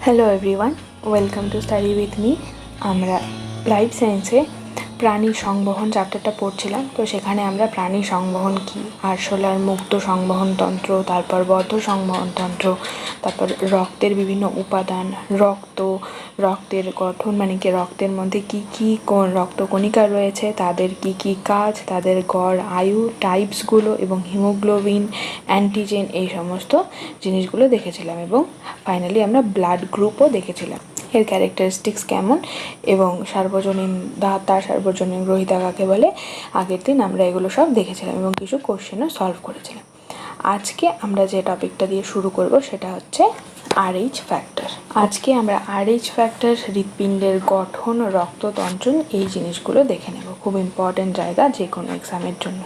Hello everyone, welcome to study with me. আমরা life সায়েন্সে প্রাণী সংবহন চ্যাপ্টারটা পড়ছিলাম। তো সেখানে আমরা প্রাণী সংবহন কী, আরশোলার মুক্ত সংবহন তন্ত্র, তারপর বদ্ধ সংবহন তন্ত্র, তারপর রক্তের বিভিন্ন উপাদান, রক্তের গঠন মানে কি, রক্তের মধ্যে কী কী রক্তকণিকা রয়েছে, তাদের কী কী কাজ, তাদের গড় আয়ু, টাইপসগুলো এবং হিমোগ্লোবিন, অ্যান্টিজেন, এই সমস্ত জিনিসগুলো দেখেছিলাম। এবং ফাইনালি আমরা ব্লাড গ্রুপও দেখেছিলাম, এর ক্যারেক্টারিস্টিক্স কেমন এবং সার্বজনীন দাতা, সার্বজনীন গ্রহিতা কাকে বলে, আগের দিন আমরা এগুলো সব দেখেছিলাম এবং কিছু কোশ্চেনও সলভ করেছিলাম। আজকে আমরা যে টপিকটা দিয়ে শুরু করব সেটা হচ্ছে RH ফ্যাক্টর। আজকে আমরা RH ফ্যাক্টর, হৃৎপিণ্ডের গঠন, রক্ততন্ত্রন, এই জিনিসগুলো দেখে নেব। খুব ইম্পর্টেন্ট জায়গা যে কোনো এক্সামের জন্য।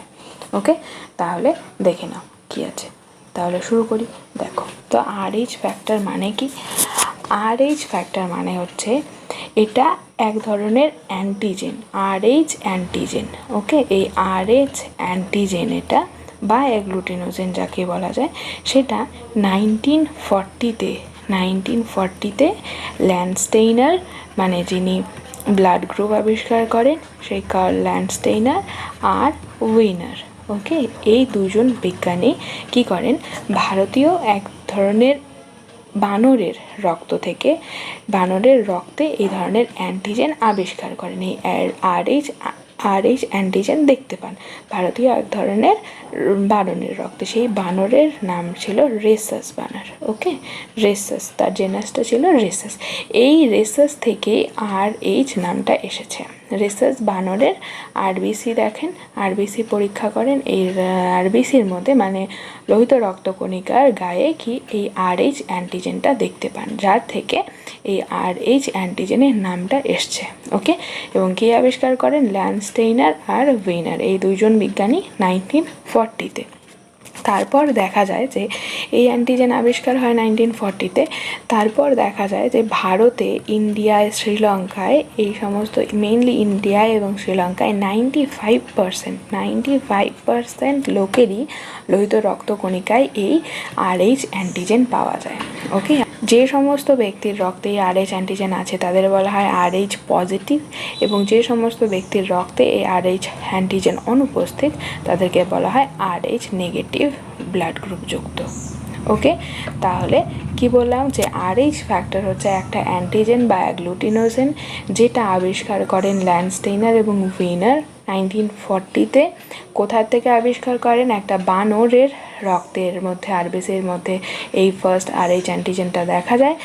ওকে, তাহলে দেখে নাও কী আছে। তাহলে শুরু করি। দেখো তো RH ফ্যাক্টর মানে কি? RH ফ্যাক্টর মানে হচ্ছে এটা এক ধরনের অ্যান্টিজেন, RH অ্যান্টিজেন। ওকে, এই RH অ্যান্টিজেন এটা বা অ্যাগ্লুটিনোজেন যাকে বলা যায়, সেটা 1940-তে ল্যান্ডস্টেইনার মানে যিনি ব্লাড গ্রুপ আবিষ্কার করেন সেই কার্ল ল্যান্ডস্টেইনার আর উইনার, ওকে, এই দুজন বিজ্ঞানী কি করেন, ভারতীয় এক ধরনের বানরের রক্তে এই ধরনের অ্যান্টিজেন আবিষ্কার করেন। এই RH অ্যান্টিজেন দেখতে পান ভারতীয় এক ধরনের বানরের রক্তে। সেই বানরের নাম ছিল রেসাস বানর। ওকে, রেসাস, তার জেনাসটা ছিল রেসাস। এই রেসাস থেকে RH নামটা এসেছে। রেসাস বানরের আরবিসি দেখেন, আরবিসি পরীক্ষা করেন, এই আরবিসির মধ্যে মানে লোহিত রক্তকণিকার গায়ে কি এই RH অ্যান্টিজেনটা দেখতে পান, যার থেকে এই RH অ্যান্টিজেনের নামটা এসছে। ওকে, এবং কে আবিষ্কার করেন? ল্যান্ডস্টেইনার আর উইনার, এই দুইজন বিজ্ঞানী 1940-তে। তারপর দেখা যায় যে এই অ্যান্টিজেন আবিষ্কার হয় 1940-তে। তারপর দেখা যায় যে ভারতে, ইন্ডিয়ায়, শ্রীলঙ্কায়, এই সমস্ত মেইনলি ইন্ডিয়ায় এবং শ্রীলঙ্কায় 95% লোকেরই লোহিত রক্তকণিকায় এই RH অ্যান্টিজেন পাওয়া যায়। ওকে, যে সমস্ত ব্যক্তির রক্তে এই RH অ্যান্টিজেন আছে তাদের বলা হয় RH পজিটিভ, এবং যে সমস্ত ব্যক্তির রক্তে এই RH অ্যান্টিজেন অনুপস্থিত তাদেরকে বলা হয় RH নেগেটিভ ব্লাড গ্রুপ যুক্ত। ওকে, তাহলে কি বললাম যে RH ফ্যাক্টর হচ্ছে একটা অ্যান্টিজেন বা অ্যাগ্লুটিনোজেন, যেটা আবিষ্কার করেন ল্যান্ডস্টেইনার এবং উইনার 1940-তে। কোথার থেকে আবিষ্কার করেন? একটা বানরের রক্তের মধ্যে, আরবিসির মধ্যে এই ফার্স্ট RH অ্যান্টিজেনটা দেখা যায়।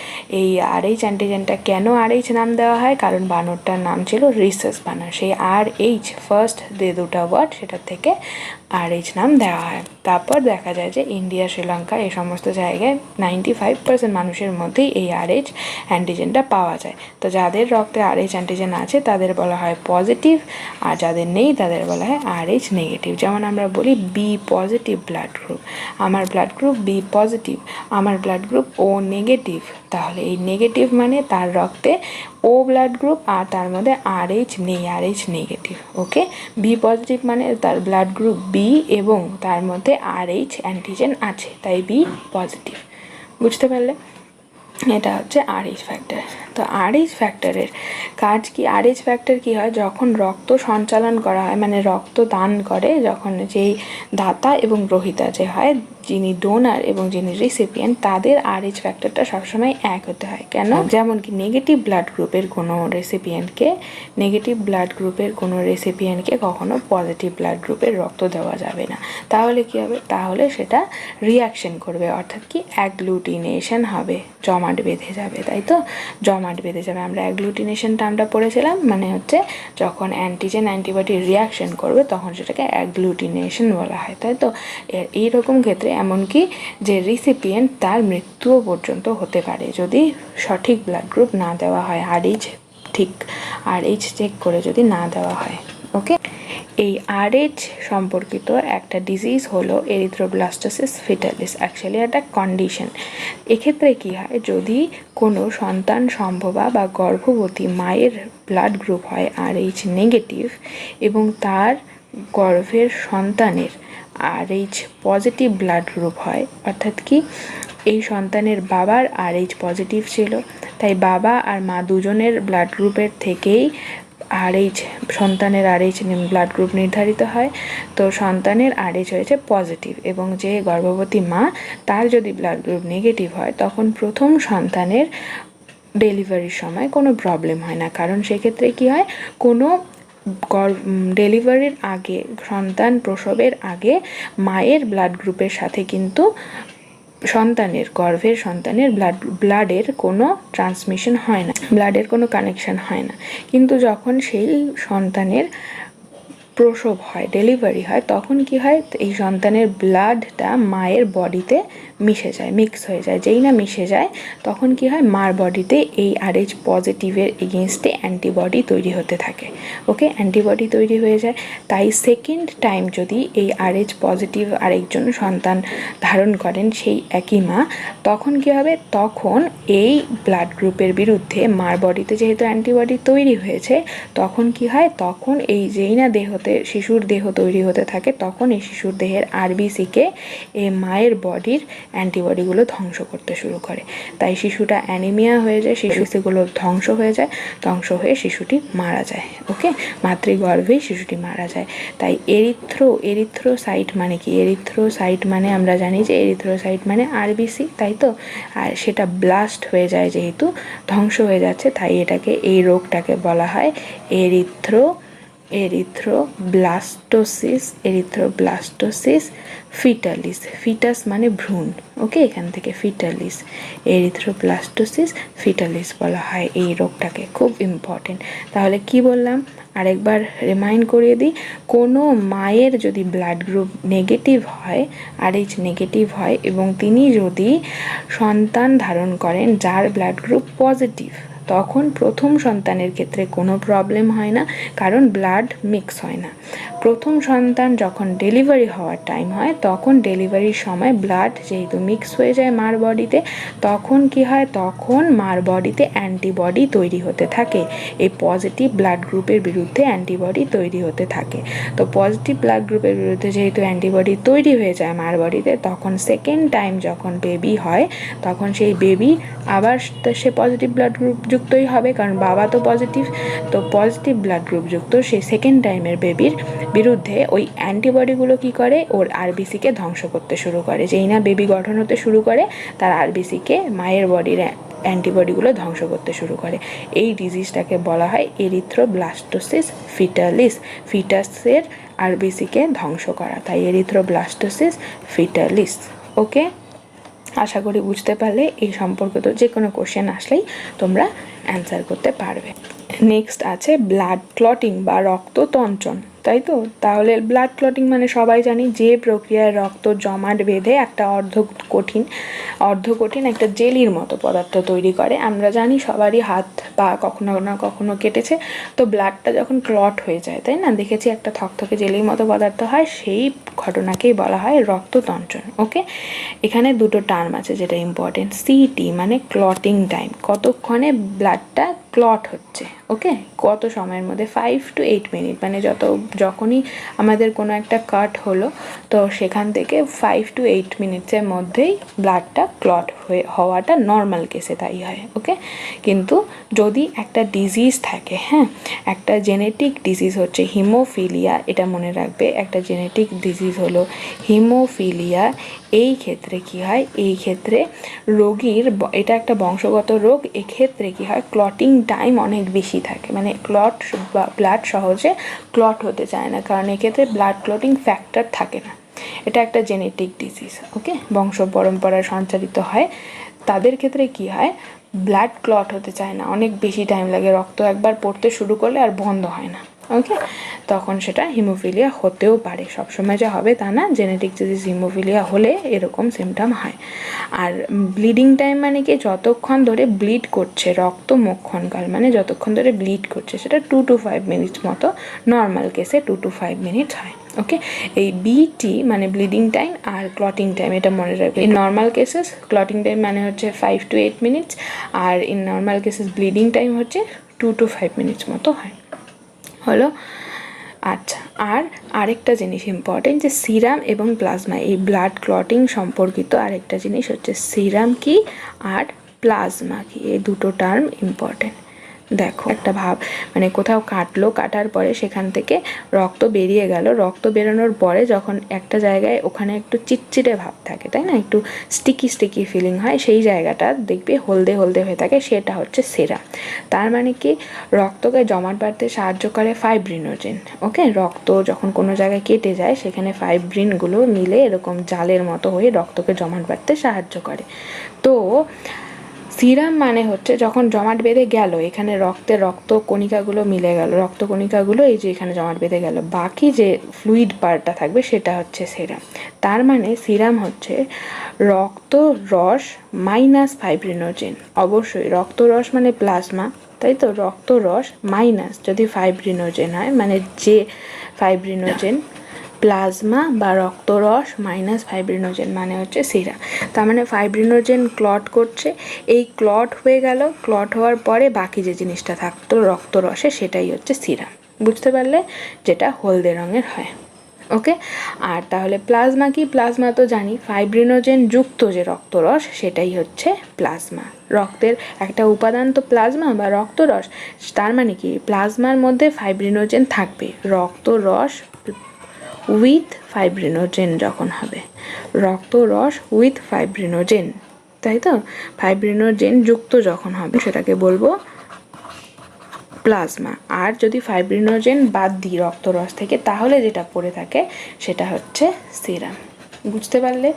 এই RH অ্যান্টিজেনটা কেন RH নাম দেওয়া হয়? কারণ বানরটার নাম ছিল রিসাস বানর। সেই RH ফার্স্ট যে দুটো ওয়ার্ড, সেটার থেকে RH নাম দেওয়া হয়। তারপর দেখা যায় যে ইন্ডিয়া, শ্রীলঙ্কা, এই সমস্ত জায়গায় 95% মানুষের মধ্যেই এই RH অ্যান্টিজেনটা পাওয়া যায়। তো যাদের রক্তে RH অ্যান্টিজেন আছে তাদের বলা হয় পজিটিভ, আর যাদের নেই তাদের বলা হয় RH নেগেটিভ। যেমন আমরা বলি বি পজিটিভ ব্লাড গ্রুপ, আমার ব্লাড গ্রুপ বি পজিটিভ, আমার ব্লাড গ্রুপ ও নেগেটিভ। তাহলে এই নেগেটিভ মানে তার রক্তে ও ব্লাড গ্রুপ আর তার মধ্যে RH নেই, RH নেগেটিভ। ওকে, বি পজিটিভ মানে তার ব্লাড গ্রুপ বি এবং তার মধ্যে RH অ্যান্টিজেন আছে, তাই বি পজিটিভ। বুঝতে পারলে? এটা হচ্ছে RH ফ্যাক্টর। তো RH ফ্যাক্টরের কাজ কি? RH ফ্যাক্টর কি হয়, যখন রক্ত সঞ্চালন করা হয় মানে রক্ত দান করে, যখন যেই দাতা এবং গ্রহিতা যে হয়, যিনি ডোনার এবং যিনি রিসিপিয়েন্ট, তাদের RH ফ্যাক্টরটা সবসময় এক হতে হয়। কেন? যেমন কি নেগেটিভ ব্লাড গ্রুপের কোনো রেসিপিয়েন্টকে কখনো পজিটিভ ব্লাড গ্রুপের রক্ত দেওয়া যাবে না। তাহলে কি হবে? তাহলে সেটা রিয়াকশন করবে, অর্থাৎ কি অ্যাগ্লুটিনেশন হবে, জমাট বেঁধে যাবে। তাই তো, জমাট বেঁধে যাবে। আমরা অ্যাগ্লুটিনেশন টার্মটা পড়েছিলাম, মানে হচ্ছে যখন অ্যান্টিজেন অ্যান্টিবডি রিয়াকশন করবে তখন সেটাকে অ্যাগ্লুটিনেশন বলা হয়। তাই তো, এইরকম ক্ষেত্রে এমনকি যে রিসিপিয়েন্ট তার মৃত্যুও পর্যন্ত হতে পারে যদি সঠিক ব্লাড গ্রুপ না দেওয়া হয়, RH চেক করে যদি না দেওয়া হয়। ওকে, এই RH সম্পর্কিত একটা ডিজিজ হলো এরিথ্রোব্লাস্টোসিস ফিটালিস। অ্যাকচুয়ালি একটা কন্ডিশন। এক্ষেত্রে কী হয়, যদি কোনো সন্তান সম্ভবা বা গর্ভবতী মায়ের ব্লাড গ্রুপ হয় RH নেগেটিভ এবং তার গর্ভের সন্তানের RH পজিটিভ ব্লাড গ্রুপ হয়, অর্থাৎ কি এই সন্তানের বাবার RH পজিটিভ ছিল, তাই বাবা আর মা দুজনের ব্লাড গ্রুপের থেকেই সন্তানের RH ব্লাড গ্রুপ নির্ধারিত হয়। তো সন্তানের RH হয়েছে পজিটিভ, এবং যে গর্ভবতী মা তার যদি ব্লাড গ্রুপ নেগেটিভ হয় তখন প্রথম সন্তানের ডেলিভারির সময় কোনো প্রবলেম হয় না, কারণ সেক্ষেত্রে কি হয়, কোনো ডেলিভারির আগে, সন্তান প্রসবের আগে মায়ের ব্লাড গ্রুপের সাথে কিন্তু গর্ভের সন্তানের ব্লাডের কোনো ট্রান্সমিশন হয় না, ব্লাডের কোনো কানেকশন হয় না। কিন্তু যখন সেই সন্তানের প্রসব হয়, ডেলিভারি হয়, তখন কি হয়, এই সন্তানের ব্লাডটা মায়ের বডিতে মিক্স হয়ে যায়। যেই না মিশে যায় তখন কি হয়, মার বডিতে এই RH পজিটিভের এগেনস্টে অ্যান্টিবডি তৈরি হতে থাকে। ওকে, অ্যান্টিবডি তৈরি হয়ে যায়। তাই সেকেন্ড টাইম যদি এই RH পজিটিভ আরেকজন সন্তান ধারণ করেন সেই একই মা, তখন কি হবে, তখন এই ব্লাড গ্রুপের বিরুদ্ধে মার বডিতে যেহেতু অ্যান্টিবডি তৈরি হয়েছে, তখন কি হয়, তখন এই যেই না শিশুর দেহ তৈরি হতে থাকে, তখন এই শিশুর দেহের RBCকে এই মায়ের বডির অ্যান্টিবডিগুলো ধ্বংস করতে শুরু করে। তাই শিশুটা অ্যানিমিয়া হয়ে যায়, শিশুগুলো ধ্বংস হয়ে শিশুটি মারা যায়। ওকে, মাতৃগর্ভেই শিশুটি মারা যায়। তাই এরিথ্রোসাইট মানে কি, এরিথ্রোসাইট মানে আমরা জানি যে এরিথ্রোসাইট মানে RBC, তাই তো, আর সেটা ব্লাস্ট হয়ে যায়, যেহেতু ধ্বংস হয়ে যাচ্ছে, তাই এই রোগটাকে বলা হয় এরিথ্রোব্লাস্টোসিস ফিটালিস। ফিটাস মানে ভ্রূণ। ওকে, এখান থেকে ফিটালিস, এরিথ্রোব্লাস্টোসিস ফিটালিস বলা হয় এই রোগটাকে। খুব ইম্পর্টেন্ট। তাহলে কি বললাম আরেকবার রিমাইন্ড করিয়ে দিই, কোনো মায়ের যদি ব্লাড গ্রুপ নেগেটিভ হয়, RH নেগেটিভ হয়, এবং তিনি যদি সন্তান ধারণ করেন যার ব্লাড গ্রুপ পজিটিভ, তখন প্রথম সন্তানের ক্ষেত্রে কোনো প্রবলেম হয় না, কারণ ব্লাড মিক্স হয় না। প্রথম সন্তান যখন ডেলিভারি হওয়ার টাইম হয়, তখন ডেলিভারির সময় ব্লাড যেহেতু মিক্স হয়ে যায় মার বডিতে, তখন কি হয়, তখন মার বডিতে অ্যান্টিবডি তৈরি হতে থাকে, এই পজিটিভ ব্লাড গ্রুপের বিরুদ্ধে অ্যান্টিবডি তৈরি হতে থাকে। তো পজিটিভ ব্লাড গ্রুপের বিরুদ্ধে যেহেতু অ্যান্টিবডি তৈরি হয়ে যায় মার বডিতে, তখন সেকেন্ড টাইম যখন বেবি হয়, তখন সেই বেবি আবার সে পজিটিভ ব্লাড গ্রুপ যুক্তই হবে, কারণ বাবা তো পজিটিভ, তো পজিটিভ ব্লাড গ্রুপ যুক্ত সেই সেকেন্ড টাইমের বেবির বিরুদ্ধে ওই অ্যান্টিবডিগুলো কি করে, ওর RBCকে ধ্বংস করতে শুরু করে। যেই না বেবি গঠন হতে শুরু করে, তার RBCকে মায়ের বডির অ্যান্টিবডিগুলো ধ্বংস করতে শুরু করে। এই ডিজিজটাকে বলা হয় এরিথ্রোব্লাস্টোসিস ফিটালিস, ফিটাসের RBCকে ধ্বংস করা, তাই এরিথ্রোব্লাস্টোসিস ফিটালিস। ওকে, আশা করি বুঝতে পারলে। এই সম্পর্কিত যে কোনো কোশ্চেন আসলেই তোমরা অ্যান্সার করতে পারবে। নেক্সট আছে ব্লাড ক্লটিং বা রক্ততঞ্চন, তাই তো। তাহলে ব্লাড ক্লটিং মানে সবাই জানি যে প্রক্রিয়ায় রক্ত জমাট বেঁধে একটা অর্ধ কঠিন একটা জেলির মতো পদার্থ তৈরি করে। আমরা জানি সবারই হাত পা কখনো না কখনো কেটেছে, তো ব্লাডটা যখন ক্লট হয়ে যায়, তাই না, দেখেছি একটা থকথকে জেলির মতো পদার্থ হয়, সেই ঘটনাকেই বলা হয় রক্ততঞ্চন। ওকে, এখানে দুটো টার্ম আছে যেটা ইম্পর্টেন্ট। CT মানে ক্লটিং টাইম, কতক্ষণে ব্লাডটা ক্লট হচ্ছে। ওকে, কত সময়ের মধ্যে, 5 to 8 মিনিট, মানে যখনই আমাদের কোনো একটা কাট হলো, তো সেখান থেকে 5 to 8 মিনিটসের মধ্যেই ব্লাডটা ক্লট হওয়াটা নর্মাল কেসে তাই হয়। ওকে, কিন্তু যদি একটা ডিজিজ থাকে, হ্যাঁ, একটা জেনেটিক ডিজিজ হচ্ছে হিমোফিলিয়া, এটা মনে রাখবে, একটা জেনেটিক ডিজিজ হলো হিমোফিলিয়া। এই ক্ষেত্রে কি হয়, এই ক্ষেত্রে রোগীর, এটা একটা বংশগত রোগ, এক্ষেত্রে কি হয়, ক্লটিং টাইম অনেক বেশি থাকে, মানে ব্লাড সহজে ক্লট হতে চায় না, কারণ এক্ষেত্রে ব্লাড ক্লটিং ফ্যাক্টর থাকে না। এটা একটা জেনেটিক ডিজিজ। ওকে, বংশ পরম্পরায় সঞ্চালিত হয়, তাদের ক্ষেত্রে কি হয়, ব্লাড ক্লট হতে চায় না, অনেক বেশি টাইম লাগে, রক্ত একবার পড়তে শুরু করলে আর বন্ধ হয় না। ওকে, তখন সেটা হিমোফিলিয়া হতেও পারে, সবসময় যে হবে তা না, জেনেটিক ডিজিজ হিমোফিলিয়া হলে এরকম সিমটম হয়। আর ব্লিডিং টাইম মানে কি, যতক্ষণ ধরে ব্লিড করছে, রক্ত মোক্ষণকাল মানে যতক্ষণ ধরে ব্লিড করছে, সেটা 2 to 5 মিনিটস মতো, নর্মাল কেসে 2 to 5 মিনিটস হয়। ওকে, এই BT মানে ব্লিডিং টাইম আর ক্লটিং টাইম, এটা মনে রাখবে। In normal cases clotting time মানে হচ্ছে 5 to 8 মিনিটস, আর in normal cases bleeding time হচ্ছে 2 to 5 মিনিটস মতো হয়। হলো, আচ্ছা, আর আরেকটা জিনিস ইম্পর্টেন্ট, যে সিরাম এবং প্লাজমা, এই ব্লাড ক্লটিং সম্পর্কিত আরেকটা জিনিস হচ্ছে সিরাম কি আর প্লাজমা কি, এই দুটো টার্ম ইম্পর্টেন্ট। দেখো একটা ভাব, মানে কোথাও কাটার পরে সেখান থেকে রক্ত বেরিয়ে গেল, রক্ত বেরোনোর পরে যখন একটা জায়গায় ওখানে একটু চিটচিটে ভাব থাকে, তাই না, একটু স্টিকি ফিলিং হয়, সেই জায়গাটা দেখবে হলদে হয়ে থাকে, সেটা হচ্ছে সেরাম। তার মানে কি, রক্তকে জমাট বাঁধতে সাহায্য করে ফাইব্রিনোজেন। ওকে, রক্ত যখন কোনো জায়গায় কেটে যায় সেখানে ফাইব্রিনগুলো মিলে এরকম জালের মতো হয়ে রক্তকে জমাট বাঁধতে সাহায্য করে। তো সিরাম মানে হচ্ছে যখন জমাট বেঁধে গেল, এখানে রক্ত কণিকাগুলো মিলে গেল, রক্ত কণিকাগুলো এই যে এখানে জমাট বেঁধে গেল, বাকি যে ফ্লুইড পার্টটা থাকবে সেটা হচ্ছে সিরাম। তার মানে সিরাম হচ্ছে রক্ত রস মাইনাস ফাইব্রিনোজেন। অবশ্যই রক্ত রস মানে প্লাজমা, তাই তো, রক্ত রস মাইনাস যদি ফাইব্রিনোজেন হয়, মানে যে ফাইব্রিনোজেন প্লাজমা বা রক্তরস মাইনাস ফাইব্রিনোজেন মানে হচ্ছে সিরাম। তার মানে ফাইব্রিনোজেন ক্লট করছে, এই ক্লট হয়ে গেল, ক্লট হওয়ার পরে বাকি যে জিনিসটা থাকতো রক্তরসে সেটাই হচ্ছে সিরাম। বুঝতে পারলে, যেটা হলদে রঙের হয়। ওকে, আর তাহলে প্লাজমা কি, প্লাজমা তো জানি, ফাইব্রিনোজেন যুক্ত যে রক্তরস সেটাই হচ্ছে প্লাজমা। রক্তের একটা উপাদান তো প্লাজমা বা রক্তরস, তার মানে কি প্লাজমার মধ্যে ফাইব্রিনোজেন থাকবে, রক্তরস উইথ ফাইব্রিনোজেন যখন হবে, রক্তরস উইথ ফাইব্রিনোজেন, তাই তো, ফাইব্রিনোজেন যুক্ত যখন হবে সেটাকে বলবো প্লাজমা। আর যদি ফাইব্রিনোজেন বাদ দিই রক্তরস থেকে, তাহলে যেটা পড়ে থাকে সেটা হচ্ছে সিরাম। বুঝতে পারলে,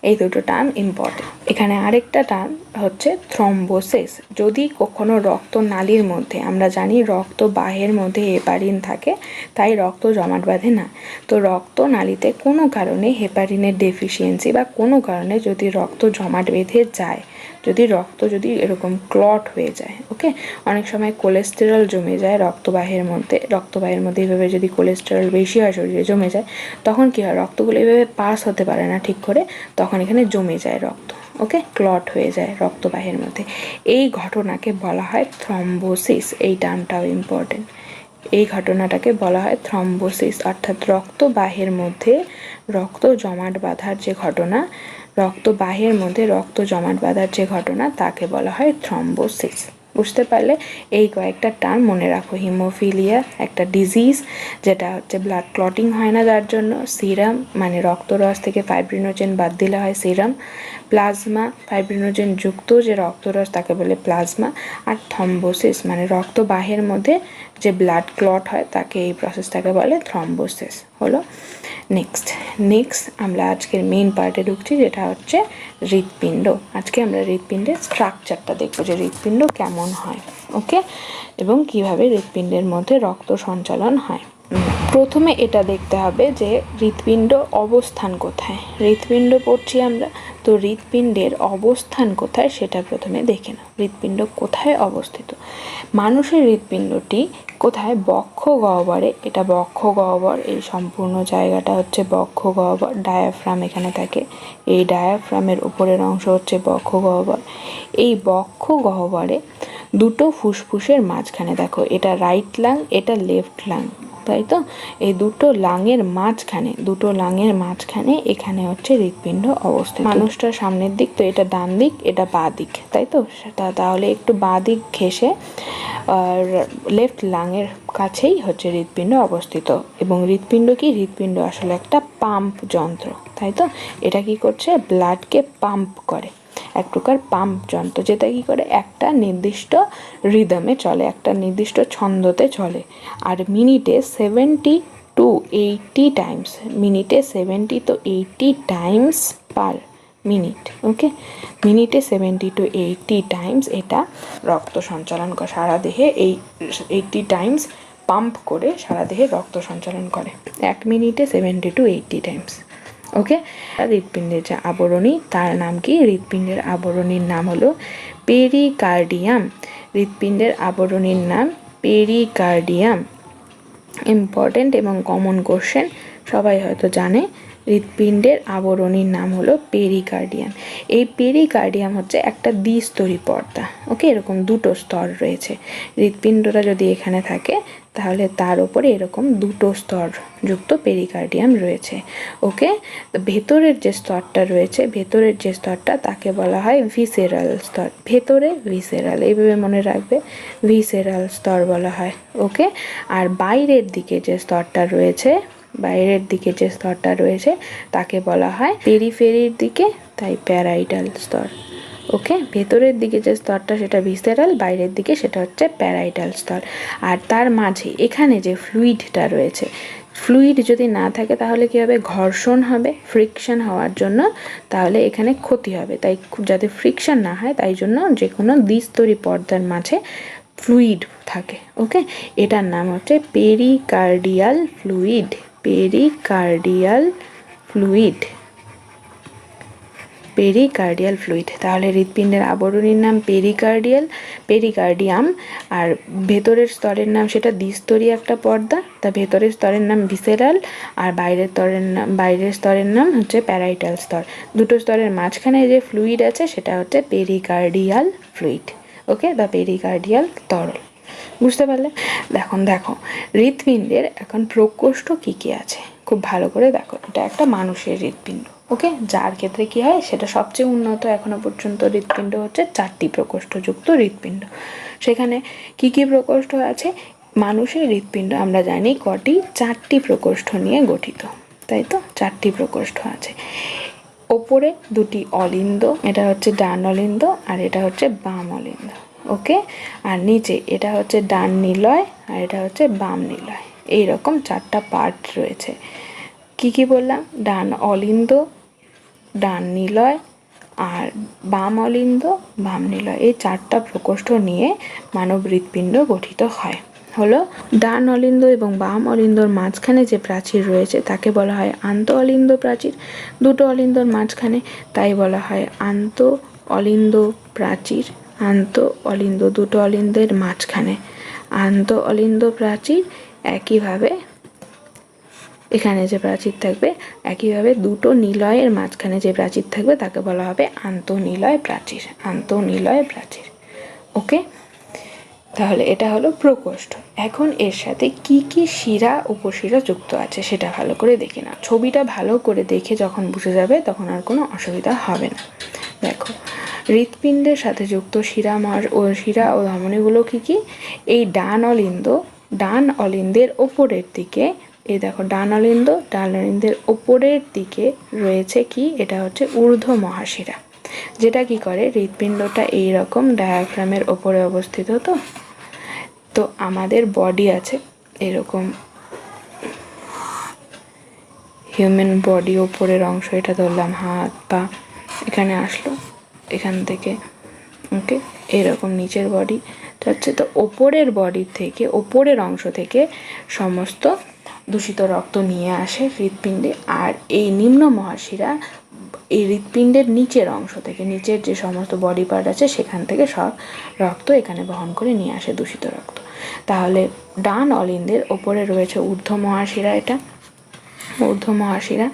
এই দুটো টার্ম ইম্পর্টেন্ট। এখানে আরেকটা টার্ম হচ্ছে থ্রম্বোসিস। যদি কখনো রক্ত নালীর মধ্যে, আমরা জানি রক্ত বাহের মধ্যে হেপারিন থাকে, তাই রক্ত জমাট বাঁধে না, তো রক্ত নালীতে কোনো কারণে হেপারিনের ডেফিসিয়েন্সি বা কোনো কারণে যদি রক্ত জমাট বেঁধে যায়, যদি এরকম ক্লট হয়ে যায়, ওকে, অনেক সময় কোলেস্টেরল জমে যায় রক্তবাহের মধ্যে এইভাবে যদি কোলেস্টেরল বেশি হয় শরীরে জমে যায়, তখন কী হয়, রক্তগুলো এইভাবে পাস হতে পারে না ঠিক করে, তখন এখানে জমে যায় রক্ত, ওকে, ক্লট হয়ে যায় রক্তবাহের মধ্যে, এই ঘটনাকে বলা হয় থ্রম্বোসিস। এই টার্মটাও ইম্পর্টেন্ট, এই ঘটনাটাকে বলা হয় থ্রম্বোসিস, অর্থাৎ রক্তবাহের মধ্যে রক্ত জমাট বাঁধার যে ঘটনা, রক্তবাহের মধ্যে রক্ত জমাট বাঁধার যে ঘটনা, তাকে বলা হয় থ্রম্বোসিস। বুঝতে পারলে, এই কয়েকটা টার্ম মনে রাখো। হিমোফিলিয়া একটা ডিজিজ, যেটা হচ্ছে ব্লাড ক্লটিং হয় না যার জন্য, সিরাম মানে রক্তরস থেকে ফাইব্রিনোজেন বাদ দিলে হয় সিরাম, প্লাজমা ফাইব্রিনোজেন যুক্ত যে রক্তরস তাকে বলে প্লাজমা, আর থ্রম্বোসিস মানে রক্তবাহের মধ্যে যে ব্লাড ক্লট হয় তাকে, এই প্রসেসটাকে বলে থ্রম্বোসিস। হলো, নেক্সট আমরা আজকের মেইন পার্টে ঢুকছি, যেটা হচ্ছে হৃৎপিণ্ড। আজকে আমরা হৃৎপিণ্ডের স্ট্রাকচারটা দেখবো, যে হৃৎপিণ্ড কেমন হয়, ওকে, এবং কিভাবে হৃৎপিণ্ডের মধ্যে রক্ত সঞ্চালন হয়। প্রথমে এটা দেখতে হবে যে হৃৎপিণ্ড অবস্থান কোথায়। হৃৎপিণ্ড পড়ছি আমরা, তো হৃৎপিণ্ডের অবস্থান কোথায় সেটা প্রথমে দেখে নাও। হৃৎপিণ্ড কোথায় অবস্থিত? মানুষের হৃৎপিণ্ডটি কোথায়? বক্ষ গহ্বরে। এটা বক্ষ গহ্বর, এই সম্পূর্ণ জায়গাটা হচ্ছে বক্ষ গহ্বর। ডায়াফ্রাম এখানে থাকে, এই ডায়াফ্রামের উপরের অংশ হচ্ছে বক্ষ গহ্বর। এই বক্ষ গহ্বরে দুটো ফুসফুসের মাঝখানে, দেখো এটা রাইট লাং, এটা লেফট লাং, তাই তো, এই দুটো লাঙের মাঝখানে এখানে হচ্ছে হৃৎপিণ্ড অবস্থিত। মানুষটার সামনের দিক, তো এটা ডান দিক, এটা বাঁ দিক, তাই তো, তাহলে একটু বাঁ দিক ঘেঁষে লেফট লাঙের কাছেই হচ্ছে হৃৎপিণ্ড অবস্থিত। এবং হৃৎপিণ্ড আসলে একটা পাম্প যন্ত্র, তাই তো, এটা কি করছে? ব্লাডকে পাম্প করে, এক প্রকার পাম্প যন্ত্র, যেটা কি করে একটা নির্দিষ্ট রিদমে চলে, একটা নির্দিষ্ট ছন্দতে চলে। আর মিনিটে 70 to 80 টাইমস, মিনিটে 70 to 80 টাইমস পার মিনিট, ওকে, মিনিটে 70 to 80 টাইমস এটা রক্ত সঞ্চালন করে সারা দেহে, এই 80 টাইমস পাম্প করে সারা দেহে রক্ত সঞ্চালন করে, 1 মিনিটে 70 to 80 টাইমস, ওকে। হৃৎপিণ্ডের যে আবরণী, তার নাম কি? হৃৎপিণ্ডের আবরণীর নাম হলো পেরিকার্ডিয়াম। হৃৎপিণ্ডের আবরণীর নাম পেরিকার্ডিয়াম। ইম্পর্টেন্ট এবং কমন কোশ্চেন, সবাই হয়তো জানে। হৃৎপিণ্ডের আবরণীর নাম হলো পেরিকার্ডিয়াম। এই পেরিকার্ডিয়াম হচ্ছে একটা দ্বিস্তরী পর্দা, ওকে, এরকম দুটো স্তর রয়েছে। হৃৎপিণ্ডটা যদি এখানে থাকে, তাহলে তার উপরে এরকম দুটো স্তর যুক্ত পেরিকার্ডিয়াম রয়েছে। ওকে, তো ভেতরের যে স্তরটা রয়েছে, ভেতরের যে স্তরটা তাকে বলা হয় ভিসেরাল স্তর। ভেতরে ভিসেরাল, এইভাবে মনে রাখবে, ভিসেরাল স্তর বলা হয়। ওকে, আর বাইরের দিকে যে স্তরটা রয়েছে, বাইরের দিকে যে স্তরটা রয়েছে তাকে বলা হয় পেরিফেরির দিকে, তাই প্যারাইটাল স্তর। ওকে, ভেতরের দিকে যে স্তরটা সেটা ভিসেরাল, বাইরের দিকে সেটা হচ্ছে প্যারাইটাল স্তর। আর তার মাঝে এখানে যে ফ্লুইডটা রয়েছে, ফ্লুইড যদি না থাকে তাহলে কী হবে, ঘর্ষণ হবে, ফ্রিকশন হওয়ার জন্য, তাহলে এখানে ক্ষতি হবে। তাই যাতে ফ্রিকশন না হয় তাই জন্য যে কোনো দ্বিস্তরী পর্দার মাঝে ফ্লুইড থাকে। ওকে, এটার নাম হচ্ছে pericardial fluid, pericardial fluid, pericardial fluid. তাহলে হৃৎপিণ্ডের আবরণীর নাম পেরিকার্ডিয়াম, আর ভেতরের স্তরের নাম সেটা দ্বিস্তরী একটা পর্দা, তা ভেতরের স্তরের নাম ভিসেরাল, আর বাইরের স্তরের নাম হচ্ছে প্যারাইটাল স্তর। দুটো স্তরের মাঝখানে যে ফ্লুইড আছে সেটা হচ্ছে পেরিকার্ডিয়াল ফ্লুইড। ওকে, বা পেরিকার্ডিয়াল তরল। বুঝতে পারলে? দেখো হৃৎপিণ্ডের এখন প্রকোষ্ঠ কী কী আছে খুব ভালো করে দেখো। এটা একটা মানুষের হৃৎপিণ্ড। ওকে, যার ক্ষেত্রে কি হয়, সেটা সবচেয়ে উন্নত এখনো পর্যন্ত হৃৎপিণ্ড হচ্ছে 4টি প্রকোষ্ঠযুক্ত হৃৎপিণ্ড। সেখানে কি কি প্রকোষ্ঠ আছে? মানুষের হৃৎপিণ্ড আমরা জানি কটি, 4টি প্রকোষ্ঠ নিয়ে গঠিত, তাই তো? 4টি প্রকোষ্ঠ আছে। ওপরে দুটি অলিন্দ, এটা হচ্ছে ডান অলিন্দ আর এটা হচ্ছে বাম অলিন্দ। ওকে, আর নিচে এটা হচ্ছে ডান নিলয় আর এটা হচ্ছে বাম নিলয়। এইরকম 4টা পার্ট রয়েছে। কি কি বললাম? ডান অলিন্দ, ডান নিলয় আর বাম অলিন্দ, বাম নিলয়, এই 4টা প্রকোষ্ঠ নিয়ে মানব হৃৎপিণ্ড গঠিত হয়। হলো, ডান অলিন্দ এবং বাম অলিন্দর মাঝখানে যে প্রাচীর রয়েছে তাকে বলা হয় আন্ত অলিন্দ প্রাচীর। দুটো অলিন্দর মাঝখানে, তাই বলা হয় আন্ত অলিন্দ প্রাচীর। আন্ত অলিন্দ, দুটো অলিন্দের মাঝখানে আন্ত অলিন্দ প্রাচীর। একইভাবে এখানে যে প্রাচীর থাকবে, একইভাবে দুটো নিলয়ের মাঝখানে যে প্রাচীর থাকবে তাকে বলা হবে আন্তঃনিলয় প্রাচীর, আন্তঃনিলয় প্রাচীর। ওকে, তাহলে এটা হলো প্রকোষ্ঠ। এখন এর সাথে কি কি শিরা উপশিরা যুক্ত আছে সেটা ভালো করে দেখে নাও। ছবিটা ভালো করে দেখে যখন বুঝে যাবে তখন আর কোনো অসুবিধা হবে না। দেখো, হৃৎপিণ্ডের সাথে যুক্ত শিরা ও ধমনীগুলো কি কি? এই ডান অলিন্দের ওপরের দিকে, এই দেখো ডান অলিন্দের ওপরের দিকে রয়েছে কি, এটা হচ্ছে ঊর্ধ্ব মহাশিরা, যেটা কি করে, হৃৎপিণ্ডটা এইরকম ডায়াফ্রামের ওপরে অবস্থিত। তো আমাদের বডি আছে এরকম, হিউম্যান বডি, ওপরের অংশ এটা ধরলাম, হাত পা এখানে আসলো, এখান থেকে ওকে এরকম নিচের বডি হচ্ছে। তো ওপরের বডির থেকে, ওপরের অংশ থেকে সমস্ত দূষিত রক্ত নিয়ে আসে হৃৎপিণ্ডে, আর এই নিম্ন মহাশিরা এই হৃৎপিণ্ডের নিচের অংশ থেকে, নিচের যে সমস্ত বডি পার্ট আছে সেখান থেকে সব রক্ত এখানে বহন করে নিয়ে আসে দূষিত রক্ত। তাহলে ডান অলিন্দের ওপরে রয়েছে ঊর্ধ্ব মহাশিরা, এটা ঊর্ধ্ব মহাশিরা।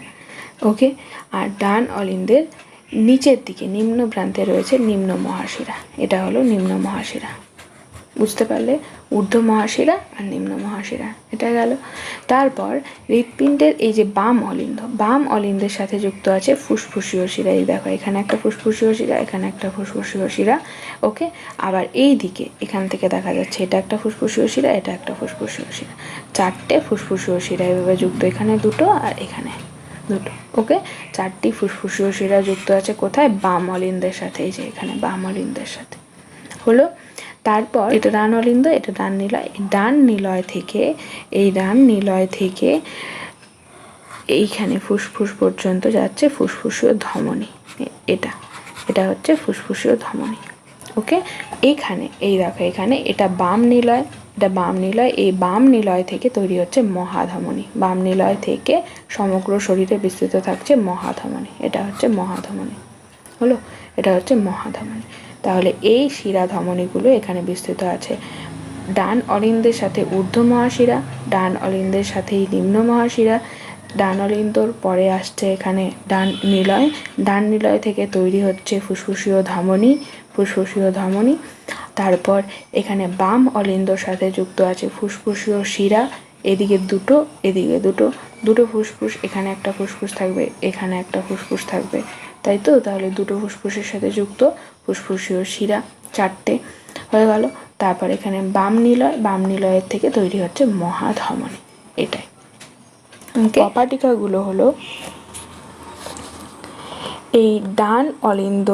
ওকে, আর ডান অলিন্দের নিচের দিকে নিম্ন প্রান্তে রয়েছে নিম্ন মহাশিরা, এটা হলো নিম্ন মহাশিরা। বুঝতে পারলে? ঊর্ধ্ব মহাশিরা আর নিম্ন মহাশিরা, এটা গেল। তারপর হৃৎপিণ্ডের এই যে বাম অলিন্দের সাথে যুক্ত আছে ফুসফুসীয় শিরা। এই দেখো, এখানে একটা ফুসফুসীয় শিরা, এখানে একটা ফুসফুসীয় শিরা। ওকে, আবার এই দিকে এখান থেকে দেখা যাচ্ছে এটা একটা ফুসফুসীয় শিরা, এটা একটা ফুসফুসীয় শিরা, 4টে ফুসফুসীয় শিরা এভাবে যুক্ত, এখানে দুটো আর এখানে দুটো। ওকে, 4টি ফুসফুসীয় শিরা যুক্ত আছে কোথায়? বাম অলিন্দের সাথে, এই যে এখানে বাম অলিন্দের সাথে। হলো, তারপর এটা ডান অলিন্দ, এটা ডান নিলয়। ডান নিলয় থেকে এইখানে ফুসফুস পর্যন্ত যাচ্ছে ফুসফুসীয় ধমনী, এটা হচ্ছে ফুসফুসীয় ধমনী। ওকে, এখানে এই দেখো, এখানে এটা বাম নিলয়, এই বাম নিলয় থেকে তৈরি হচ্ছে মহাধমনী। বাম নিলয় থেকে সমগ্র শরীরে বিস্তৃত থাকছে মহাধমনী, এটা হচ্ছে মহাধমনী। হলো, এটা হচ্ছে মহাধমনী। তাহলে এই শিরা ধমনীগুলো এখানে বিস্তৃত আছে। ডান অলিন্দের সাথে ঊর্ধ্ব মহাশিরা, ডান অলিন্দের সাথেই নিম্ন মহাশিরা, ডান অলিন্দর পরে আসছে এখানে ডান নিলয় থেকে তৈরি হচ্ছে ফুসফুসীয় ধমনী। তারপর এখানে বাম অলিন্দর সাথে যুক্ত আছে ফুসফুসীয় শিরা, এদিকে দুটো এদিকে দুটো, দুটো ফুসফুস, এখানে একটা ফুসফুস থাকবে, এখানে একটা ফুসফুস থাকবে, তাই তো? তাহলে দুটো ফুসফুসের সাথে যুক্ত ফুসফুসীয় শিরা, চারটে হয়ে গেল। তারপর এখানে বাম নিলয়, বাম নিলয়ের থেকে তৈরি হচ্ছে মহাধমনী, এটাই। কপাটিকাগুলো হলো এই ডান অলিন্দ,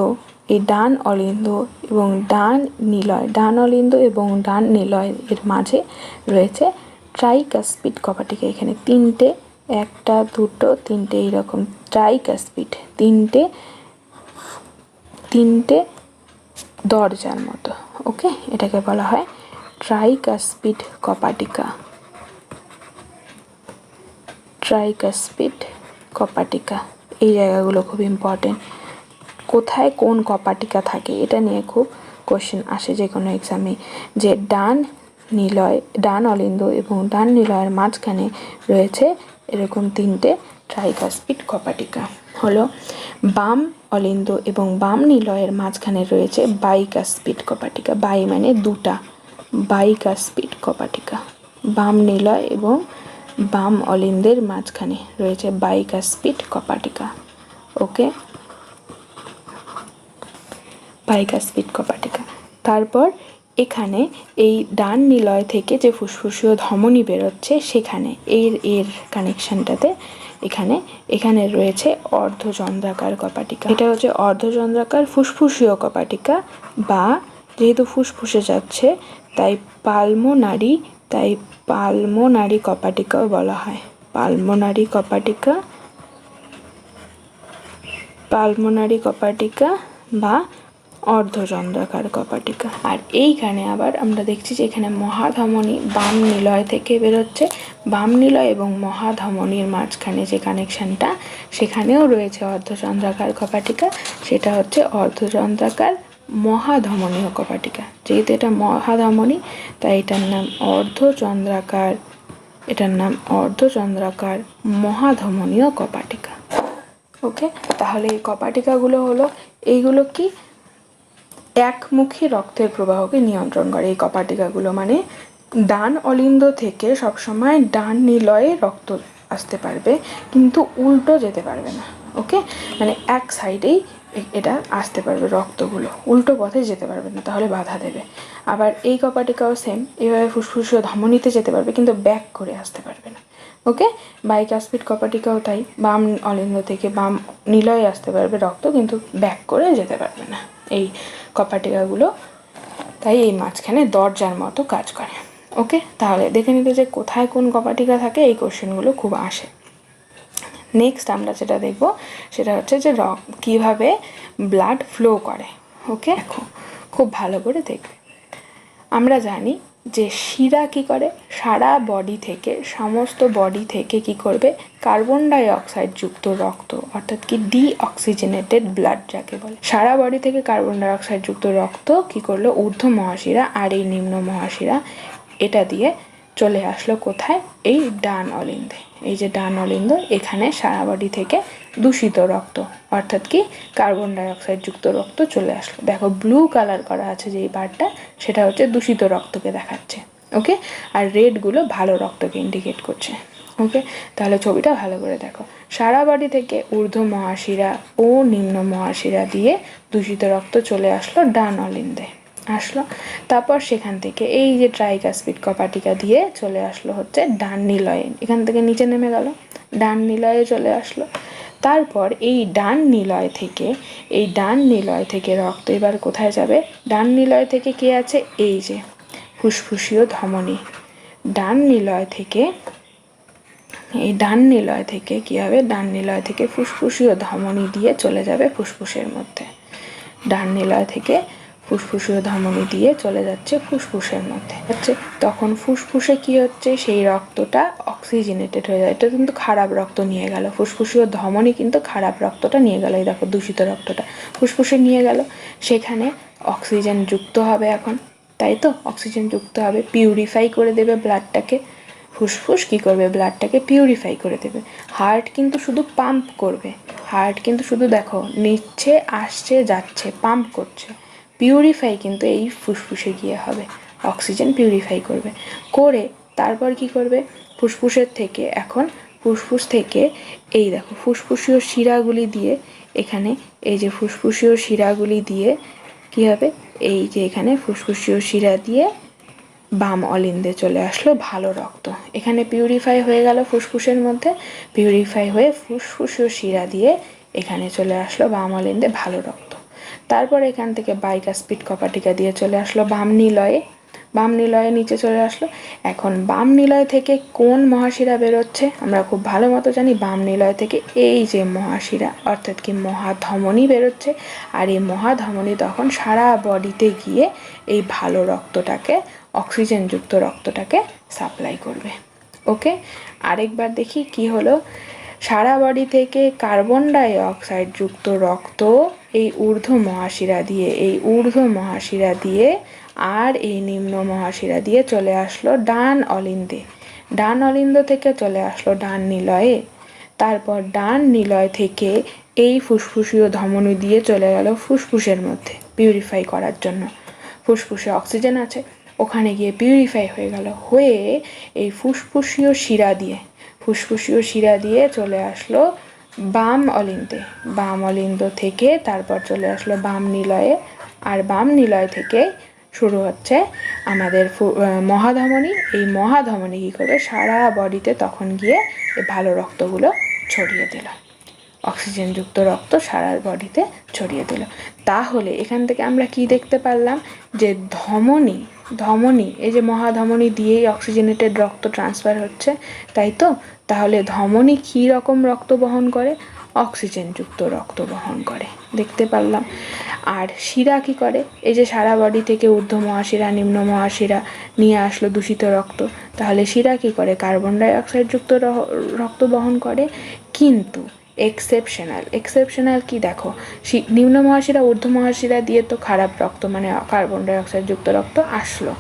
এই ডান অলিন্দ এবং ডান নিলয়, ডান অলিন্দ এবং ডান নিলয় এর মাঝে রয়েছে ট্রাইকাসপিড কপাটিকা। এখানে তিনটে, একটা দুটো তিনটে এইরকম ট্রাইকাসপিড, তিনটে তিনটে দরজার মতো। ওকে, এটাকে বলা হয় ট্রাইকাসপিড কপাটিকা, ট্রাইকাসপিড কপাটিকা। এই জায়গাগুলো খুব ইম্পর্টেন্ট, কোথায় কোন কপাটিকা থাকে এটা নিয়ে খুব কোশ্চেন আসে যে কোনো এক্সামে, যে ডান নিলয়, ডান অলিন্দ এবং ডান নিলয়ের মাঝখানে রয়েছে এরকম তিনটে ট্রাইকাসপিড কপাটিকা। হলো বাম অলিন্দ এবং বাম নিলয়ের মাঝখানে রয়েছে বাইকাসপিড কপাটিকা, বাই মানে দুটা, বাইকাসপিড কপাটিকা। বাম নিলয় এবং বাম অলিন্দের মাঝখানে রয়েছে বাইকাসপিড কপাটিকা। ওকে, বাইকাসপিড কপাটিকা। তারপর এখানে এই ডান নিলয় থেকে যে ফুসফুসীয় ধমনী বেরোচ্ছে সেখানে এর কানেকশনটাতে এখানে এখানে রয়েছে অর্ধচন্দ্রাকার কপাটিকা। এটা হচ্ছে অর্ধচন্দ্রাকার ফুসফুসীয় কপাটিকা, বা যেহেতু ফুসফুসে যাচ্ছে তাই পালমোনারি কপাটিকাও বলা হয়, পালমোনারি কপাটিকা, পালমোনারি কপাটিকা বা অর্ধচন্দ্রাকার কপাটিকা। আর এইখানে আবার আমরা দেখছি যে এখানে মহাধমনী বাম নিলয় থেকে বেরোচ্ছে, বাম নিলয় এবং মহাধমনীর মাঝখানে যে কানেকশনটা সেখানেও রয়েছে অর্ধচন্দ্রাকার কপাটিকা, সেটা হচ্ছে অর্ধচন্দ্রাকার মহাধমনীয় কপাটিকা। যেহেতু এটা মহাধমনী তাই এটার নাম অর্ধচন্দ্রাকার, এটার নাম অর্ধচন্দ্রাকার মহাধমনীয় কপাটিকা। ওকে, তাহলে এই কপাটিকাগুলো হলো, এইগুলো কি একমুখী রক্তের প্রবাহকে নিয়ন্ত্রণ করে। এই কপাটিকাগুলো মানে ডান অলিন্দ থেকে সবসময় ডান নিলয়ে রক্ত আসতে পারবে, কিন্তু উল্টো যেতে পারবে না। ওকে, মানে এক সাইডেই এটা আসতে পারবে, রক্তগুলো উল্টো পথে যেতে পারবে না, তাহলে বাধা দেবে। আবার এই কপাটিকাও সেম, এভাবে ফুসফুসীয় ধমনীতে যেতে পারবে কিন্তু ব্যাক করে আসতে পারবে না। ওকে, বাইকাসপিড কপাটিকাও তাই, বাম অলিন্দ থেকে বাম নিলয়ে আসতে পারবে রক্ত, কিন্তু ব্যাক করে যেতে পারবে না এই কপাটিকাগুলো, তাই এই মাঝখানে দরজার মতো কাজ করে। ওকে, তাহলে দেখে নিতে যে কোথায় কোন কপাটিকা থাকে, এই কোশ্চেনগুলো খুব আসে। নেক্সট আমরা যেটা দেখব সেটা হচ্ছে যে কীভাবে ব্লাড ফ্লো করে। ওকে, খুব ভালো করে দেখবে। আমরা জানি যে শিরা কি করে, সারা বডি থেকে, সমস্ত বডি থেকে কি করবে, কার্বন ডাই অক্সাইড যুক্ত রক্ত, অর্থাৎ কি ডিঅক্সিজেনেটেড ব্লাড যাকে বলে, সারা বডি থেকে কার্বন ডাই অক্সাইড যুক্ত রক্ত কি করলো, ঊর্ধ্ব মহাশিরা আর এই নিম্ন মহাশিরা এটা দিয়ে চলে আসলো কোথায়, এই ডান অলিন্দে। এই যে ডান অলিন্দ, এখানে সারা বডি থেকে দূষিত রক্ত, অর্থাৎ কি কার্বন ডাই অক্সাইড যুক্ত রক্ত চলে আসলো। দেখো ব্লু কালার করা আছে যেই পার্টটা, সেটা হচ্ছে দূষিত রক্তকে দেখাচ্ছে। ওকে, আর রেডগুলো ভালো রক্তকে ইন্ডিকেট করছে। ওকে, তাহলে ছবিটা ভালো করে দেখো, সারা বডি থেকে ঊর্ধ্ব মহাশিরা ও নিম্ন মহাশিরা দিয়ে দূষিত রক্ত চলে আসলো ডান অলিন্দে আসলো। তারপর সেখান থেকে এই যে ট্রাইকাসপিড কপাটিকা দিয়ে চলে আসলো হচ্ছে ডান নিলয়ে, এখান থেকে নিচে নেমে গেল, ডান নিলয়ে চলে আসলো। তারপর এই ডান নিলয় থেকে রক্ত এবার কোথায় যাবে, ডান নিলয় থেকে কে আছে, এই যে ফুসফুসীয় ধমনী, ডান নিলয় থেকে, এই ডান নিলয় থেকে কি হবে, ডান নিলয় থেকে ফুসফুসীয় ধমনী দিয়ে চলে যাবে ফুসফুসের মধ্যে, ডান নিলয় থেকে ফুসফুসীয় ধমনী দিয়ে চলে যাচ্ছে ফুসফুসের মধ্যে হচ্ছে। তখন ফুসফুসে কি হচ্ছে, সেই রক্তটা অক্সিজেনেটেড হয়ে যায়, এটা কিন্তু খারাপ রক্ত নিয়ে গেল, ফুসফুসীয় ধমনী কিন্তু খারাপ রক্তটা নিয়ে গেল, এই দেখো দূষিত রক্তটা ফুসফুসে নিয়ে গেল, সেখানে অক্সিজেন যুক্ত হবে এখন, তাই তো অক্সিজেন যুক্ত হবে, পিউরিফাই করে দেবে ব্লাডটাকে, ফুসফুস কী করবে, ব্লাডটাকে পিউরিফাই করে দেবে। হার্ট কিন্তু শুধু পাম্প করবে, হার্ট কিন্তু শুধু দেখো নিচ্ছে আসছে যাচ্ছে পাম্প করছে, পিউরিফাই কিন্তু এই ফুসফুসে গিয়ে হবে, অক্সিজেন পিউরিফাই করবে, করে তারপর কি করবে, ফুসফুসের থেকে এখন ফুসফুস থেকে এই দেখো ফুসফুসীয় শিরাগুলি দিয়ে, এখানে এই যে ফুসফুসীয় শিরাগুলি দিয়ে কি হবে, এই যে এখানে ফুসফুসীয় শিরা দিয়ে বাম অলিন্দে চলে আসলো ভালো রক্ত। এখানে পিউরিফাই হয়ে গেল ফুসফুসের মধ্যে, পিউরিফাই হয়ে ফুসফুসীয় শিরা দিয়ে এখানে চলে আসলো বাম অলিন্দে ভালো রক্ত। তারপর এখান থেকে বাইকাসপিড কপাটিকা দিয়ে চলে আসলো বাম নিলয়ে, বাম নিলয়ে নিচে চলে আসলো। এখন বাম নিলয় থেকে কোন মহাশিরা বেরোচ্ছে আমরা খুব ভালো মতো জানি, বাম নিলয় থেকে এই যে মহাশিরা অর্থাৎ কি মহাধমনী বেরোচ্ছে, আর এই মহাধমনী তখন সারা বডিতে গিয়ে এই ভালো রক্তটাকে, অক্সিজেনযুক্ত রক্তটাকে সাপ্লাই করবে। ওকে, আরেকবার দেখি কি হলো, সারা বডি থেকে কার্বন ডাই অক্সাইড যুক্ত রক্ত এই ঊর্ধ্ব মহাশিরা দিয়ে, এই ঊর্ধ্ব মহাশিরা দিয়ে আর এই নিম্ন মহাশিরা দিয়ে চলে আসলো ডান অলিন্দে, ডান অলিন্দ থেকে চলে আসলো ডান নিলয়ে, তারপর ডান নিলয় থেকে এই ফুসফুসীয় ধমনী দিয়ে চলে গেল ফুসফুসের মধ্যে পিউরিফাই করার জন্য। ফুসফুসে অক্সিজেন আছে, ওখানে গিয়ে পিউরিফাই হয়ে গেল, হয়ে এই ফুসফুসীয় শিরা দিয়ে, ফুসফুসীয় শিরা দিয়ে চলে আসলো বাম অলিন্দে, বাম অলিন্দ থেকে তারপর চলে আসলো বাম নিলয়ে, আর বাম নিলয় থেকে শুরু হচ্ছে আমাদের মহাধমনী। এই মহাধমনী কী করবে, সারা বডিতে তখন গিয়ে এই ভালো রক্তগুলো ছড়িয়ে দিল, অক্সিজেনযুক্ত রক্ত সারা বডিতে ছড়িয়ে দিল। তাহলে এখান থেকে আমরা কি দেখতে পারলাম, যে ধমনী, ধমনী এই যে মহাধমনী দিয়েই অক্সিজেনেটেড রক্ত ট্রান্সফার হচ্ছে, তাই তো? তাহলে ধমনী কী রকম রক্ত বহন করে, অক্সিজেনযুক্ত রক্ত বহন করে, দেখতে পারলাম। আর শিরা কি করে, এই যে সারা বডি থেকে ঊর্ধ্ব মহাশিরা নিম্ন মহাশিরা নিয়ে আসলো দূষিত রক্ত, তাহলে শিরা কি করে, কার্বন ডাই অক্সাইড যুক্ত রক্ত বহন করে। কিন্তু এক্সেপশনাল কি দেখো, নিম্ন মহাশিরা ঊর্ধ্ব মহাশিরা দিয়ে তো খারাপ রক্ত মানে কার্বন ডাই অক্সাইড যুক্ত রক্ত আসলো,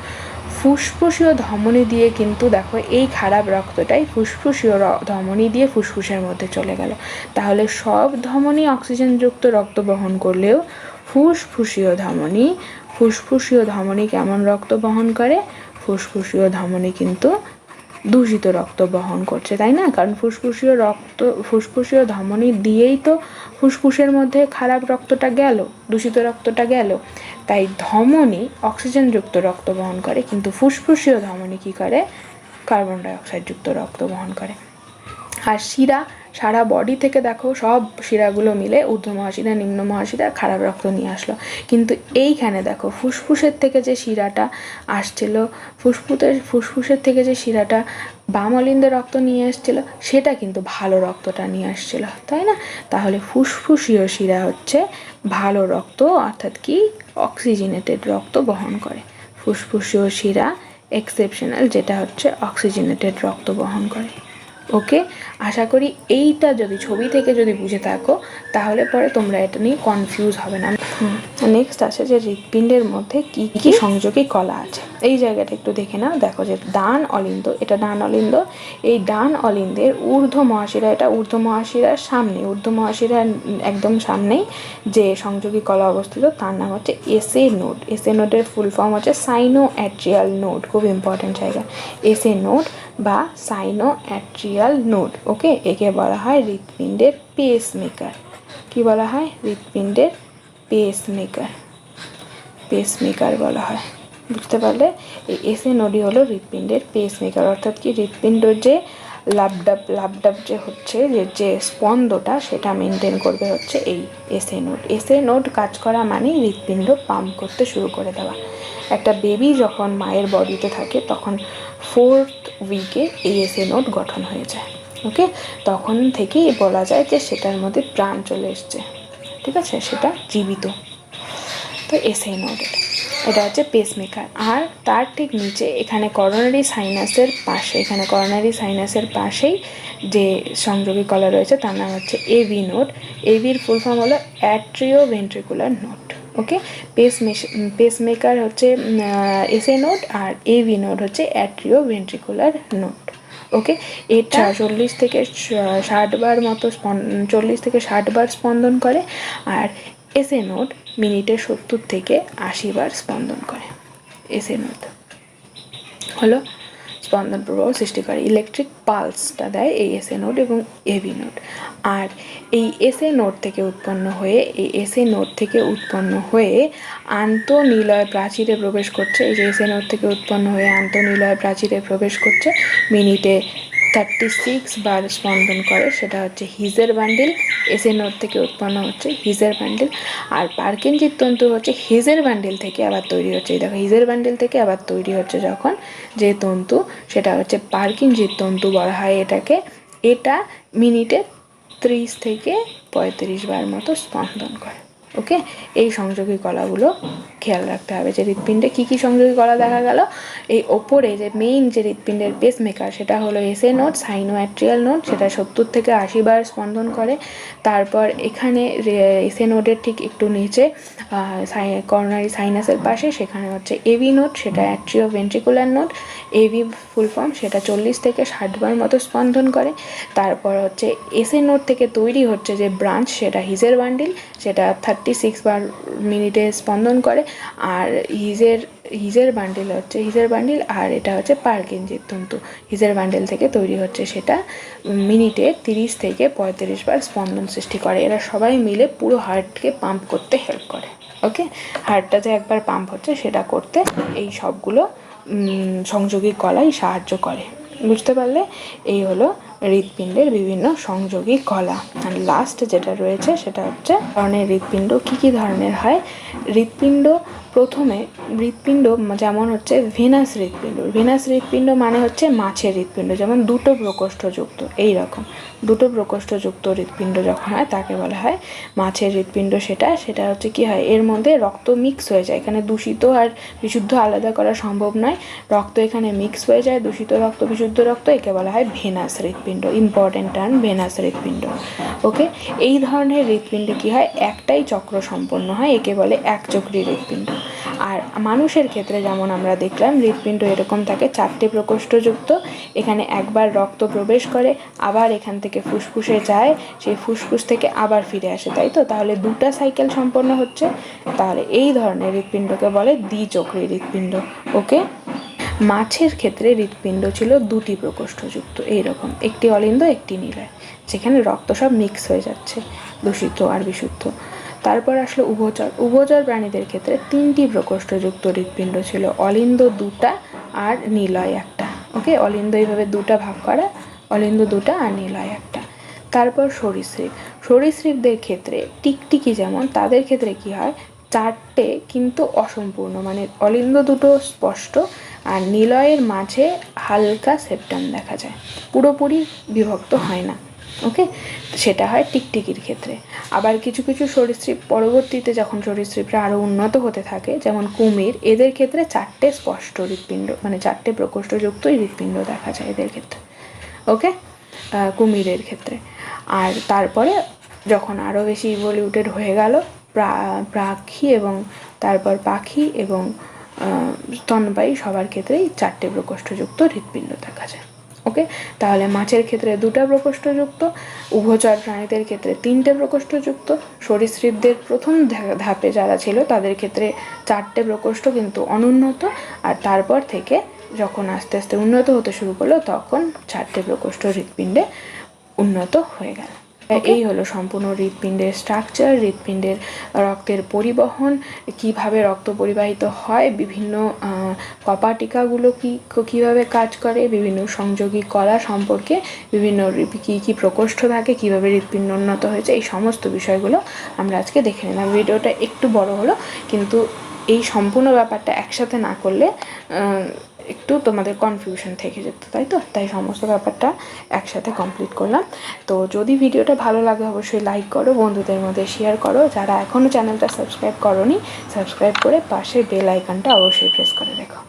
ফুসফুসীয় ধমনী দিয়ে কিন্তু দেখো এই খারাপ রক্তটাই ফুসফুসীয় ধমনী দিয়ে ফুসফুসের মধ্যে চলে গেল। তাহলে সব ধমনী অক্সিজেনযুক্ত রক্ত বহন করলেও ফুসফুসীয় ধমনী কেমন রক্ত বহন করে, ফুসফুসীয় ধমনী কিন্তু দূষিত রক্ত বহন করছে, তাই না? কারণ ফুসফুসীয় ধমনী দিয়েই তো ফুসফুসের মধ্যে খারাপ রক্তটা গেল, দূষিত রক্তটা গেল। তাই ধমনী অক্সিজেনযুক্ত রক্ত বহন করে, কিন্তু ফুসফুসীয় ধমনী কী করে, কার্বন ডাই অক্সাইড যুক্ত রক্ত বহন করে। আর শিরা, সারা বডি থেকে দেখো সব শিরাগুলো মিলে ঊর্ধ্ব মহাশিরা নিম্ন মহাশিরা খারাপ রক্ত নিয়ে আসলো, কিন্তু এইখানে দেখো ফুসফুসের থেকে যে শিরাটা আসছিল, ফুসফুসের থেকে যে শিরাটা বাম অলিন্দে রক্ত নিয়ে এসেছিল, সেটা কিন্তু ভালো রক্তটা নিয়ে আসছিল, তাই না? তাহলে ফুসফুসীয় শিরা হচ্ছে ভালো রক্ত অর্থাৎ কি অক্সিজেনেটেড রক্ত বহন করে, ফুসফুসীয় শিরা এক্সেপশনাল যেটা হচ্ছে অক্সিজেনেটেড রক্ত বহন করে। ওকে, আশা করি এইটা যদি ছবি থেকে যদি বুঝে থাকো তাহলে পরে তোমরা এটা নিয়ে কনফিউজ হবে না। নেক্সট আছে যে হৃৎপিণ্ডের মধ্যে কি কি সংযোগী কলা আছে, এই জায়গাটা একটু দেখে নাও। দেখো যে ডান অলিন্দ, এটা ডান অলিন্দ, এই ডান অলিন্দের ঊর্ধ্ব মহাশিরা, এটা ঊর্ধ্ব মহাশিরার সামনে, ঊর্ধ্ব মহাশিরার একদম সামনেই যে সংযোগী কলা অবস্থিত তার নাম হচ্ছে এসএ নোড। এসএ নোডের ফুল ফর্ম হচ্ছে সাইনো অ্যাট্রিয়াল নোড, খুব ইম্পর্টেন্ট জায়গা, এসএ নোড বা সাইনো অ্যাট্রিয়াল নোড। ওকে, একে বলা হয় হৃৎপিণ্ডের পেসমেকার। কি বলা হয়, হৃৎপিণ্ডের পেসমেকার বলা হয়, বুঝতে পারলে? এই এসএ নোডই হলো হৃৎপিণ্ডের পেসমেকার, অর্থাৎ কি হৃৎপিণ্ডর যে লাবডাব যে হচ্ছে যে স্পন্দটা সেটা মেনটেন করবে হচ্ছে এই এসএ নোড। এসএ নোড কাজ করা মানে হৃৎপিণ্ড পাম্প করতে শুরু করে দেওয়া। একটা বেবি যখন মায়ের বডিতে থাকে তখন 4th উইকে এই এসএ নোড গঠন হয়ে যায়। ওকে, তখন থেকেই বলা যায় যে সেটার মধ্যে প্রাণ চলে এসছে, ঠিক আছে, সেটা জীবিত। তো এসএ নোড এটা হচ্ছে পেসমেকার। আর তার ঠিক নিচে এখানে করোনারি সাইনাসের পাশেই যে সংযোগী কলা রয়েছে তার নাম হচ্ছে এভি নোড। এভির ফুল ফর্ম হলো অ্যাট্রিওভেন্ট্রিকুলার নোড। ওকে, পেসমেকার হচ্ছে এসএ নোড আর এভি নোড হচ্ছে অ্যাট্রিওভেন্ট্রিকুলার নোড। ওকে, এটা 40 থেকে 60 বার মতো 40 থেকে 60 বার স্পন্দন করে। আর এসএ নোড মিনিটে 70 থেকে 80 বার স্পন্দন করে। এসএ নোড হলো স্পন্দন প্রবাহ সৃষ্টি করে, ইলেকট্রিক পালসটা দেয় এই এসএ নোড এবং এভি নোড। আর এই এসএ নোড থেকে উৎপন্ন হয়ে আন্তঃনিলয় প্রাচীরে প্রবেশ করছে। এই যে এসএ নোড থেকে উৎপন্ন হয়ে আন্তঃনিলয় প্রাচীরে প্রবেশ করছে, মিনিটে 36 বার স্পন্দন করে, সেটা হচ্ছে হিজের বান্ডিল। এসএ নোড থেকে উৎপন্ন হচ্ছে হিজের বান্ডিল। আর পার্কিনজির তন্তু হচ্ছে হিজের বান্ডিল থেকে আবার তৈরি হচ্ছে। এই দেখো, হিজের বান্ডিল থেকে আবার তৈরি হচ্ছে যখন যে তন্তু, সেটা হচ্ছে পার্কিনজির তন্তু বলা হয় এটাকে। এটা মিনিটে 30 থেকে 35 বার মতো স্পন্দন করে। ওকে, এই সংযোগী কলাগুলো খেয়াল রাখতে হবে যে হৃৎপিণ্ডে কী কী সংযোগী কলা দেখা গেল। এই ওপরে যে মেইন যে হৃৎপিণ্ডের পেসমেকার, সেটা হলো এসএ নোড, সাইনোঅ্যাট্রিয়াল নোড, সেটা 70 থেকে 80 বার স্পন্দন করে। তারপর এখানে এসএ নোডের ঠিক একটু নিচে করোনারি সাইনাসের পাশে, সেখানে হচ্ছে এভি নোড, সেটা atrioventricular node. AV full form, সেটা 40 থেকে 60 বার মতো স্পন্দন করে। তারপর হচ্ছে এসএ নোড থেকে তৈরি হচ্ছে যে ব্রাঞ্চ, সেটা হিজের বান্ডিল, সেটা 36 বার মিনিটে স্পন্দন করে। আর হিজের বান্ডিল আর এটা হচ্ছে পার্কিনজির তন্তু। হিজের বান্ডিল থেকে তৈরি হচ্ছে, সেটা মিনিটে 30 থেকে 35 বার স্পন্দন সৃষ্টি করে। এরা সবাই মিলে পুরো হার্টকে পাম্প করতে হেল্প করে। ওকে, হার্টটা যে একবার পাম্প হচ্ছে সেটা করতে এই সবগুলো সংযোগী কলাই সাহায্য করে। বুঝতে পারলে? এই হলো হৃৎপিণ্ডের বিভিন্ন সংযোগী কলা। আর লাস্ট যেটা রয়েছে সেটা হচ্ছে ধরনের হৃৎপিণ্ড কী কী ধরনের হয়। প্রথমে হৃৎপিণ্ড যেমন হচ্ছে ভেনাস হৃৎপিণ্ড মানে হচ্ছে মাছের হৃৎপিণ্ড, যেমন দুটো প্রকোষ্ঠযুক্ত, এই রকম দুটো প্রকোষ্ঠযুক্ত হৃৎপিণ্ড যখন হয় তাকে বলা হয় মাছের হৃৎপিণ্ড। সেটা হচ্ছে কি হয়, এর মধ্যে রক্ত মিক্স হয়ে যায়। এখানে দূষিত আর বিশুদ্ধ আলাদা করা সম্ভব নয়, রক্ত এখানে মিক্স হয়ে যায়, দূষিত রক্ত বিশুদ্ধ রক্ত, একে বলা হয় ভেনাস হৃৎপিণ্ড। ইম্পর্টেন্ট টার্ম ভেনাস হৃৎপিণ্ড। ওকে, এই ধরনের হৃৎপিণ্ডে কি হয়, একটাই চক্র সম্পন্ন হয়, একে বলে একচক্রী হৃৎপিণ্ড। আর মানুষের ক্ষেত্রে যেমন আমরা দেখলাম, হৃৎপিণ্ড এরকম থাকে 4টে প্রকোষ্ঠযুক্ত। এখানে একবার রক্ত প্রবেশ করে, আবার এখান থেকে ফুসফুসে যায়, সেই ফুসফুস থেকে আবার ফিরে আসে, তাই তো? তাহলে 2টা সাইকেল সম্পন্ন হচ্ছে। তাহলে এই ধরনের হৃৎপিণ্ডকে বলে দ্বিচক্রী হৃৎপিণ্ড। ওকে, মাছের ক্ষেত্রে হৃৎপিণ্ড ছিল 2টি প্রকোষ্ঠযুক্ত, এইরকম, একটি অলিন্দ একটি নিলয়, যেখানে রক্ত সব মিক্স হয়ে যাচ্ছে, দূষিত আর বিশুদ্ধ। তারপর আসলো উভচর প্রাণীদের ক্ষেত্রে 3টি প্রকোষ্ঠযুক্ত হৃৎপিণ্ড ছিল, অলিন্দ 2টা আর নিলয় 1টা। ওকে, অলিন্দ এইভাবে 2টা ভাগ করা, অলিন্দ 2টা আর নিলয় 1টা। তারপর সরীসৃপদের ক্ষেত্রে টিকটিকি যেমন, তাদের ক্ষেত্রে কি হয়, 4টে কিন্তু অসম্পূর্ণ, মানে অলিন্দ 2টো স্পষ্ট আর নিলয়ের মাঝে হালকা সেপ্টাম দেখা যায়, পুরোপুরি বিভক্ত হয় না। ওকে, সেটা হয় টিকটিকির ক্ষেত্রে। আবার কিছু কিছু সরীসৃপ পরবর্তীতে যখন সরীসৃপরা আরও উন্নত হতে থাকে, যেমন কুমির, এদের ক্ষেত্রে 4টে স্পষ্ট হৃৎপিণ্ড, মানে 4টে প্রকোষ্ঠযুক্তই হৃৎপিণ্ড দেখা যায় এদের ক্ষেত্রে। ওকে, কুমিরের ক্ষেত্রে। আর তারপরে যখন আরও বেশি ইভলিউটেড হয়ে গেল, পাখি এবং স্তন্যপায়ী সবার ক্ষেত্রেই 4টে প্রকোষ্ঠযুক্ত হৃৎপিণ্ড দেখা যায়। ওকে, তাহলে মাছের ক্ষেত্রে 2টা প্রকোষ্ঠযুক্ত, উভচর প্রাণীদের ক্ষেত্রে 3টে প্রকোষ্ঠযুক্ত, সরীসৃপদের প্রথম ধাপে যারা ছিল তাদের ক্ষেত্রে 4টে প্রকোষ্ঠ কিন্তু অনুন্নত, আর তারপর থেকে যখন আস্তে আস্তে উন্নত হতে শুরু করলো তখন 4টে প্রকোষ্ঠ হৃৎপিণ্ডে উন্নত হয়ে গেল। এই হলো সম্পূর্ণ হৃৎপিণ্ডের স্ট্রাকচার, হৃৎপিণ্ডের রক্তের পরিবহন, কিভাবে রক্ত পরিবাহিত হয়, বিভিন্ন কপাটিকাগুলো কীভাবে কাজ করে, বিভিন্ন সংযোগী কলা সম্পর্কে, বিভিন্ন কী প্রকোষ্ঠ থাকে, কীভাবে হৃৎপিণ্ড উন্নত হয়েছে, এই সমস্ত বিষয়গুলো আমরা আজকে দেখে নিলাম। ভিডিওটা একটু বড় হলো, কিন্তু এই সম্পূর্ণ ব্যাপারটা একসাথে না করলে একটু তোমাদের কনফিউশন থেকে যেত, তাই সমস্ত ব্যাপারটা একসাথে কমপ্লিট করলাম। তো যদি ভিডিওটা ভালো লাগে অবশ্যই লাইক করো, বন্ধুদের মধ্যে শেয়ার করো, যারা এখনও চ্যানেলটা সাবস্ক্রাইব করোনি সাবস্ক্রাইব করে পাশে বেল আইকনটা অবশ্যই প্রেস করে রেখো।